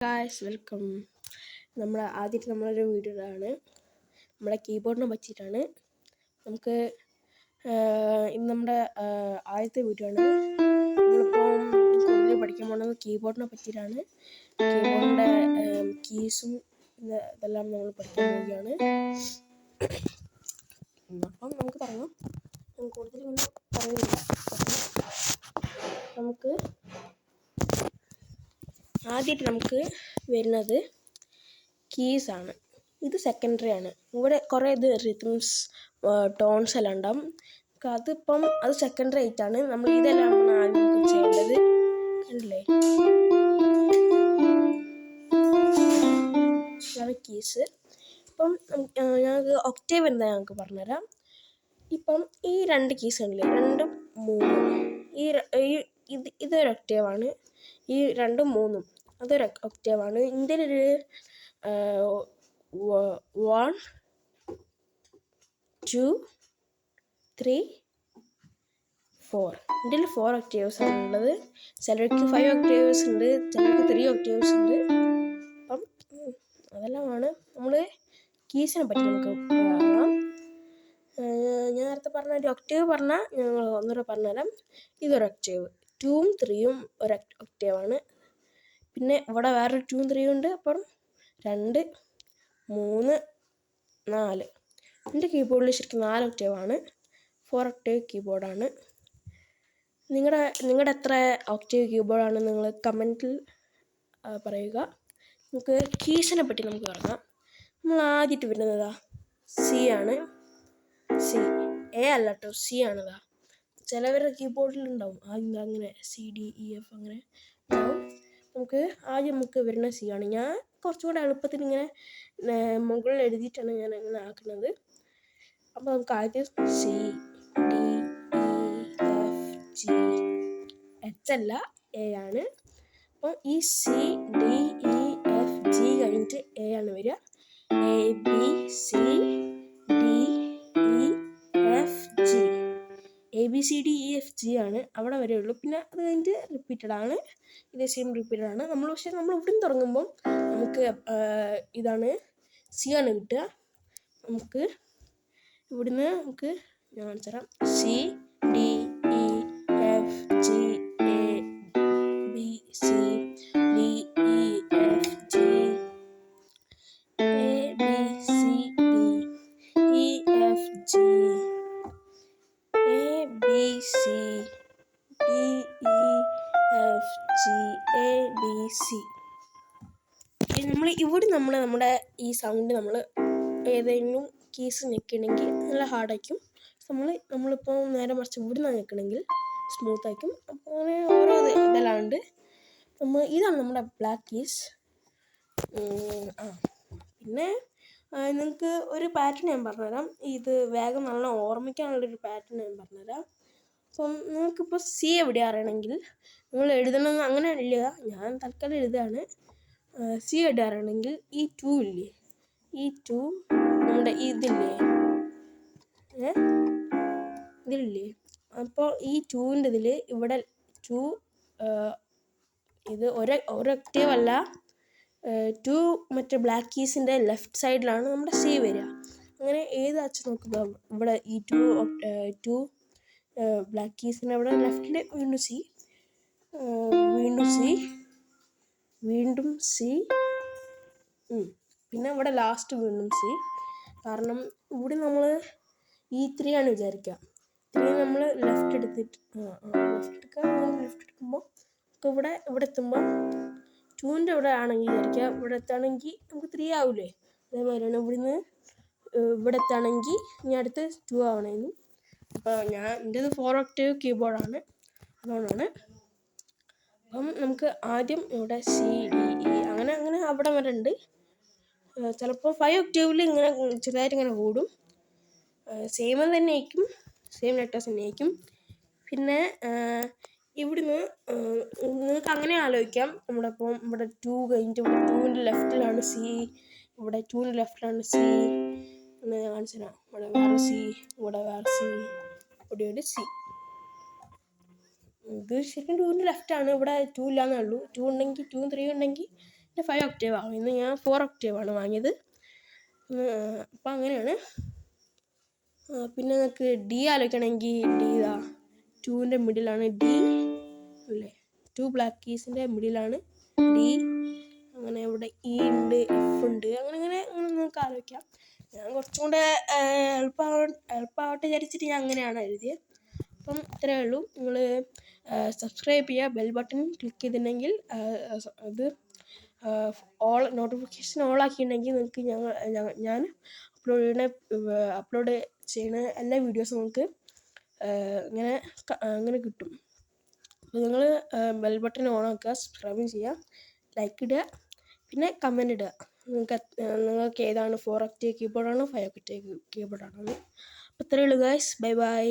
Guys welcome. നമ്മളൊരു വീഡിയോയിലാണ് നമ്മുടെ കീബോർഡിനെ പറ്റിയിട്ടാണ്. നമുക്ക് ഇന്ന് നമ്മുടെ ആദ്യത്തെ വീഡിയോ ആണ്. നമ്മളിപ്പം കൂടുതൽ പഠിക്കാൻ പോകുന്നത് കീബോർഡിനെ പറ്റിയിട്ടാണ്. കീബോർഡിൻ്റെ കീസും ഇതെല്ലാം നമ്മൾ പഠിക്കാൻ പോവുകയാണ്. അപ്പം നമുക്ക് തുടങ്ങാം. കൂടുതലൊന്നും പറയുന്നില്ല. നമുക്ക് ആദ്യമായിട്ട് നമുക്ക് വരുന്നത് കീസാണ്. ഇത് സെക്കൻഡറി ആണ്. ഇവിടെ കുറേ റിതംസ് ടോൺസ് എല്ലാം ഉണ്ടാവും. അത് സെക്കൻഡറി ആയിട്ടാണ്. നമ്മൾ ഇതെല്ലാം ആദ്യം നമുക്ക് ചെയ്യേണ്ടത്. കണ്ടില്ലേ, ഇതാണ് കീസ്. ഇപ്പം ഞങ്ങൾക്ക് ഒക്ടേവ് എന്താ ഞങ്ങൾക്ക് പറഞ്ഞുതരാം. ഇപ്പം ഈ രണ്ട് കീസ് ഉണ്ടല്ലേ, 2ഉം 3ഉം, ഇതൊരു ഒക്ടേവാണ്. ഈ 2ഉം 3ഉം അതൊരു ഒക്ടേവാണ്. ഇന്ത്യയിലൊരു 1, 2, 3, 4 ഇന്ത്യയിൽ 4 ഒക്ടേവ്സ് ആണ് ഉള്ളത്. ചിലർക്ക് 5 ഒക്ടേവ്സ് ഉണ്ട്, ചിലർക്ക് 3 ഒക്ടേവ്സ് ഉണ്ട്. അപ്പം അതെല്ലാമാണ് നമ്മൾ കീസിനെ പറ്റി നമുക്ക് കാണാം. ഞാൻ നേരത്തെ പറഞ്ഞ ഒരു ഒക്ടേവ് പറഞ്ഞാൽ ഞങ്ങൾ ഒന്നുകൂടെ പറഞ്ഞുതരാം. ഇതൊരു ഒക്ടേവ്, 2ഉം 3ഉം ഒരു ഒക്ടേവാണ്. പിന്നെ ഇവിടെ വേറൊരു 2ഉം 3ഉം ഉണ്ട്. അപ്പം 2, 3, 4. എൻ്റെ കീബോർഡിൽ ശരിക്കും 4 ഒക്ടേവാണ്. 4 ഒക്ടേവ് കീബോർഡാണ്. നിങ്ങളുടെ എത്ര ഒക്ടേവ് കീബോർഡാണ് നിങ്ങൾ കമൻറ്റിൽ പറയുക. നമുക്ക് കീസിനെ പറ്റി നമുക്ക് തുടങ്ങാം. നമ്മൾ ആദ്യമായിട്ട് വരുന്നതാ സി ആണ്. സി, എ അല്ല കേട്ടോ, സി ആണതാ. ചിലവരുടെ കീബോർഡിലുണ്ടാവും ആദ്യം അങ്ങനെ CDEF അങ്ങനെ ഉണ്ടാവും. നമുക്ക് വരുന്ന സി ആണ്. ഞാൻ കുറച്ചുകൂടെ എളുപ്പത്തിൽ ഇങ്ങനെ മുകളിൽ എഴുതിയിട്ടാണ് ഞാൻ അങ്ങനെ ആക്കുന്നത്. അപ്പോൾ നമുക്ക് ആദ്യം CDEFG, H അല്ല, എ ആണ്. അപ്പോൾ ഈ CDEFG കഴിഞ്ഞിട്ട് എ ആണ് വരിക. ABCDEFG ആണ് അവിടെ വരെയുള്ളൂ. പിന്നെ അത് കഴിഞ്ഞിട്ട് റിപ്പീറ്റഡ് ആണ്. ഇതേ സെയിം റിപ്പീറ്റഡ് ആണ്. നമ്മൾ ഇവിടുന്ന് തുടങ്ങുമ്പം നമുക്ക് ഇതാണ് സി ആണ് കിട്ടുക. നമുക്ക് ഇവിടുന്ന് ഞാൻ കാണിച്ചു തരാം. നമ്മുടെ ഈ സൗണ്ട് നമ്മൾ ഏതെങ്കിലും കീസ് ഞെക്കണമെങ്കിൽ നല്ല ഹാർഡായിരിക്കും. നമ്മളിപ്പോൾ നേരെ മറിച്ച് ഇവിടുന്ന് ഞെക്കണമെങ്കിൽ സ്മൂത്ത് ആയിരിക്കും. അപ്പോൾ അങ്ങനെ ഓരോ ഇതെല്ലാമുണ്ട്. ഇതാണ് നമ്മുടെ ബ്ലാക്ക് കീസ്. പിന്നെ നിങ്ങൾക്ക് ഒരു പാറ്റേൺ ഞാൻ പറഞ്ഞുതരാം. ഇത് വേഗം നല്ല ഓർമ്മിക്കാനുള്ളൊരു പാറ്റേൺ ഞാൻ പറഞ്ഞുതരാം. അപ്പം നിങ്ങൾക്കിപ്പോൾ സി എവിടെ അറിയണമെങ്കിൽ നിങ്ങൾ എഴുതണമെന്ന് അങ്ങനെ ഇല്ല, ഞാൻ തൽക്കാലം എഴുതുകയാണ്. സി എവിടെ അറിയണമെങ്കിൽ ഈ 2 ഇല്ലേ, ഈ 2 നമ്മുടെ ഇതില്ലേ, അപ്പോൾ ഈ 2ൻ്റെ ഇതിൽ ഇവിടെ 2 ഇത് ഒരു ഒക്ടേവ് അല്ല, 2 മറ്റേ ബ്ലാക്ക് കീസിൻ്റെ ലെഫ്റ്റ് സൈഡിലാണ് നമ്മുടെ സി വരിക. അങ്ങനെ ഏത് അച്ഛൻ നോക്കുക, ഇവിടെ ഈ 2 ബ്ലാക്ക് കീസിൻ്റെ അവിടെ ലെഫ്റ്റിൽ വീണ്ടും സി, വീണ്ടും സി, പിന്നെ ഇവിടെ ലാസ്റ്റ് വീണ്ടും സി. കാരണം ഇവിടെ നമ്മൾ ഈ 3 ആണ് വിചാരിക്കുക. 3 നമ്മൾ ലെഫ്റ്റ് എടുക്കുമ്പോൾ ഇവിടെ എത്തുമ്പോൾ 2ൻ്റെ ഇവിടെ ആണെങ്കിൽ വിചാരിക്കുക. ഇവിടെ എത്തുകയാണെങ്കിൽ നമുക്ക് 3 ആവില്ലേ. അതേമാതിരിയാണ് ഇവിടുന്ന് ഇവിടെ എത്തുകയാണെങ്കിൽ ഇനി അടുത്ത് 2 ആവണേന്ന്. അപ്പോൾ എൻ്റേത് 4 ഒക്ടേവ് കീബോർഡാണ്, അതുകൊണ്ടാണ്. അപ്പം നമുക്ക് ആദ്യം ഇവിടെ CDE അങ്ങനെ അവിടെ വരെ ഉണ്ട്. ചിലപ്പോൾ 5 ഒക്ടേവിൽ ഇങ്ങനെ ചെറുതായിട്ട് ഇങ്ങനെ കൂടും. സെയിം തന്നെയായിരിക്കും, സെയിം ലെറ്റേഴ്സ് തന്നെയായിരിക്കും. പിന്നെ ഇവിടുന്ന് നിങ്ങൾക്ക് അങ്ങനെ ആലോചിക്കാം. നമ്മളിപ്പം ഇവിടെ 2 കഴിഞ്ഞിട്ട് ഇവിടെ 2ൻ്റെ ലെഫ്റ്റിലാണ് സി, ഇവിടെ 2ൻ്റെ ലെഫ്റ്റിലാണ് സി എന്ന് ഞാൻ കാണിച്ചു തരാം. ഇവിടെ വേറെ സി, ഇവിടെ വേറെ സി, ഇവിടെ ഒരു സി. ഇത് ശരിക്കും 2ൻ്റെ ലെഫ്റ്റാണ്. ഇവിടെ 2 ഇല്ലാന്നേ ഉള്ളൂ. 2 ഉണ്ടെങ്കിൽ 2, 3 ഉണ്ടെങ്കിൽ പിന്നെ 5 ഒക്ടേവ് ആവും. ഇന്ന് ഞാൻ 4 ഒക്ടേവാണ് വാങ്ങിയത്. അപ്പം അങ്ങനെയാണ്. പിന്നെ നിങ്ങൾക്ക് ഡി ആലോചിക്കണമെങ്കിൽ ഡി ഇതാ 2ൻ്റെ മിഡിലാണ് ഡി അല്ലേ, 2 ബ്ലാക്ക് കീസിൻ്റെ മിഡിലാണ് ഡി. അങ്ങനെ ഇവിടെ ഇ ഉണ്ട്, എഫ് ഉണ്ട്, അങ്ങനെ നിങ്ങൾക്ക് ആലോചിക്കാം. ഞാൻ കുറച്ചും കൂടെ എളുപ്പമാവട്ടെ വിചാരിച്ചിട്ട് ഞാൻ അങ്ങനെയാണ് എഴുതിയത്. അപ്പം ഇത്രയേ ഉള്ളൂ. നിങ്ങൾ സബ്സ്ക്രൈബ് ചെയ്യുക, ബെൽ ബട്ടൺ ക്ലിക്ക് ചെയ്തിട്ടുണ്ടെങ്കിൽ അത് നോട്ടിഫിക്കേഷൻ ഓൾ ആക്കിയിട്ടുണ്ടെങ്കിൽ നിങ്ങൾക്ക് ഞാൻ അപ്ലോഡ് ചെയ്യുന്ന എല്ലാ വീഡിയോസും നിങ്ങൾക്ക് അങ്ങനെ കിട്ടും. അപ്പോൾ നിങ്ങൾ ബെൽ ബട്ടൺ ഓൺ ആക്കുക, സബ്സ്ക്രൈബും ചെയ്യുക, ലൈക്ക് ഇടുക, പിന്നെ കമൻറ്റ് ഇടുക. നിങ്ങൾക്ക് ഏതാണ് 4 ഒക്ടേവ് കീബോർഡാണോ 5 ഒക്ടേവ് കീബോർഡാണോ? അപ്പോൾ ഇത്രയേ ഉള്ളൂ ഗൈസ്. Bye bye.